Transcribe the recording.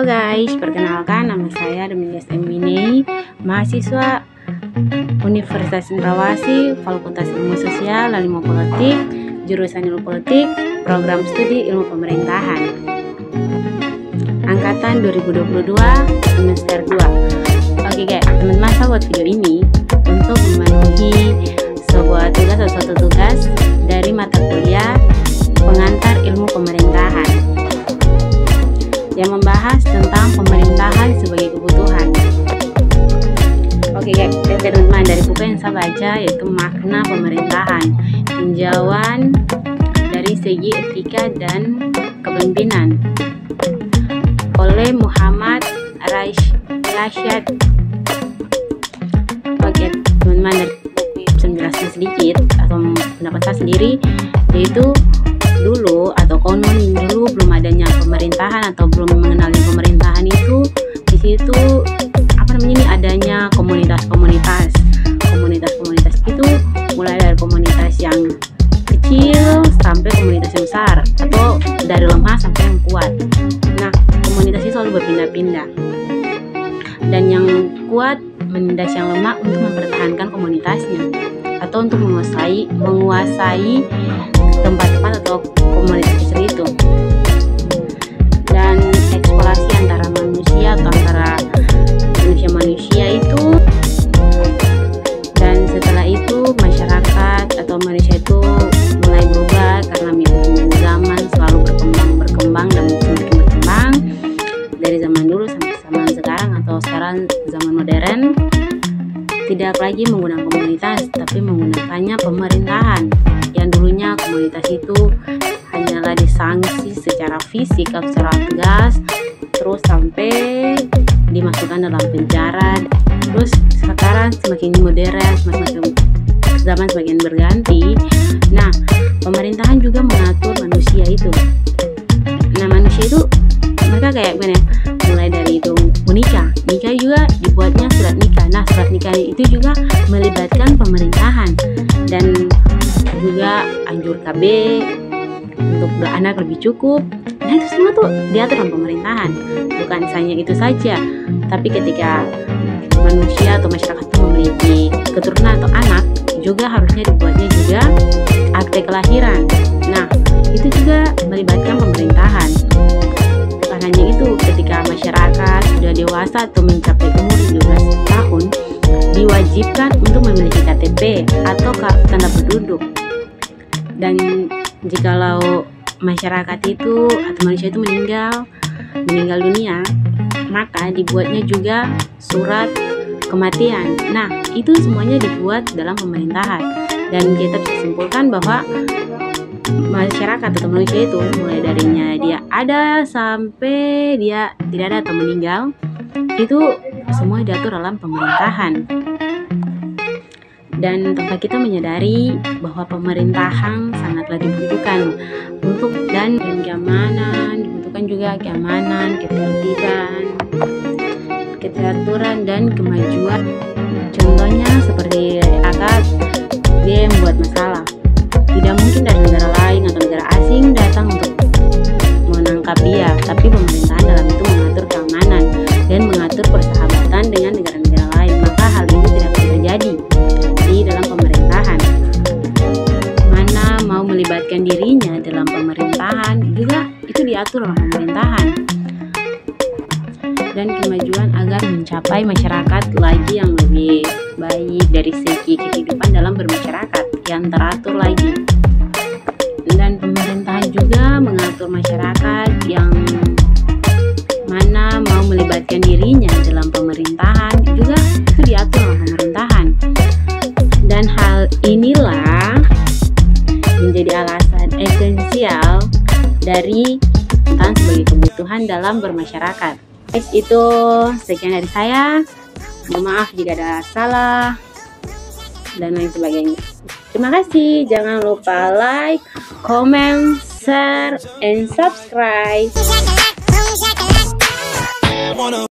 Halo guys, perkenalkan nama saya Demias Eminei, mahasiswa Universitas Cendrawasih, Fakultas Ilmu Sosial dan Ilmu Politik, jurusan Ilmu Politik, program studi Ilmu Pemerintahan, angkatan 2022 semester 2. Oke guys, teman-teman, saya buat video ini untuk memenuhi sebuah tugas atau suatu tugas dari mata kuliah pengantar ilmu pemerintahan yang membahas tentang pemerintahan sebagai kebutuhan. Oke guys, teman-teman, dari buku yang saya baca yaitu Makna Pemerintahan, tinjauan dari segi etika dan kepemimpinan oleh Muhammad Rashad. Oke teman-teman, dari bisa menjelaskan sedikit atau pendapat saya sendiri, yaitu dulu atau konon dulu belum adanya pemerintahan atau belum mengenali pemerintahan itu, di situ ini adanya komunitas itu mulai dari komunitas yang kecil sampai komunitas yang besar, atau dari lemah sampai yang kuat. Nah, komunitas itu selalu berpindah-pindah, dan yang kuat menindas yang lemah untuk mempertahankan komunitasnya atau untuk menguasai tempat-tempat atau komunitas kecil itu. Dan eksplorasi antara manusia atau antara manusia itu, dan setelah itu masyarakat atau manusia itu mulai berubah karena mengikuti zaman, selalu berkembang dan semakin berkembang dari zaman dulu sampai zaman sekarang atau sekarang zaman modern. Tidak lagi menggunakan komunitas, tapi menggunakannya pemerintahan. Yang dulunya komunitas itu hanyalah disanksi secara fisik atau secara tegas, terus sampai dimasukkan dalam penjara. Terus sekarang semakin modern, zaman semakin berganti. Nah, pemerintahan juga mengatur manusia itu. Nah, manusia itu mereka kayak gimana ya? Mulai dari itu nikah juga dibuatnya surat nikah. Nah, surat nikah itu juga melibatkan pemerintahan, dan juga anjur KB untuk beranak lebih cukup. Nah, itu semua tuh diatur dalam pemerintahan. Bukan hanya itu saja, tapi ketika manusia atau masyarakat itu memiliki keturunan atau anak, juga harusnya dibuatnya juga akte kelahiran. Nah, itu juga melibatkan pemerintahan. Bukan hanya itu, ketika masyarakat sudah dewasa atau mencapai umur 17 tahun, diwajibkan untuk memiliki KTP atau kartu tanda penduduk. Dan jikalau masyarakat itu atau manusia itu meninggal dunia, maka dibuatnya juga surat kematian. Nah, itu semuanya dibuat dalam pemerintahan, dan kita bisa simpulkan bahwa masyarakat atau manusia itu mulai darinya dia ada sampai dia tidak ada atau meninggal, itu semua diatur dalam pemerintahan. Dan tanpa kita menyadari bahwa pemerintahan sangatlah dibutuhkan untuk dan keamanan, dibutuhkan juga keamanan, keteraturan dan kemajuan. Contohnya seperti akad dia yang membuat masalah. Tidak mungkin dari negara lain atau negara asing datang untuk menangkap dia, tapi pemerintahan dalam itu mengatur keamanan dan mengatur persahabatan dengan negara-negara lain. Maka hal ini tidak akan terjadi di dalam pemerintahan. Mana mau melibatkan dirinya dalam pemerintahan juga itu diatur dalam pemerintahan. Dan kemajuan agar mencapai masyarakat lagi yang lebih baik dari segi kehidupan dalam bermasyarakat yang teratur lagi. Dan pemerintahan juga mengatur masyarakat yang mana mau melibatkan dirinya dalam pemerintahan juga itu diatur dalam pemerintahan. Dan hal inilah menjadi alasan esensial dari pemerintahan sebagai kebutuhan dalam bermasyarakat. Guys, itu sekian dari saya. Mohon maaf jika ada salah dan lain sebagainya. Terima kasih. Jangan lupa like, comment, share, and subscribe.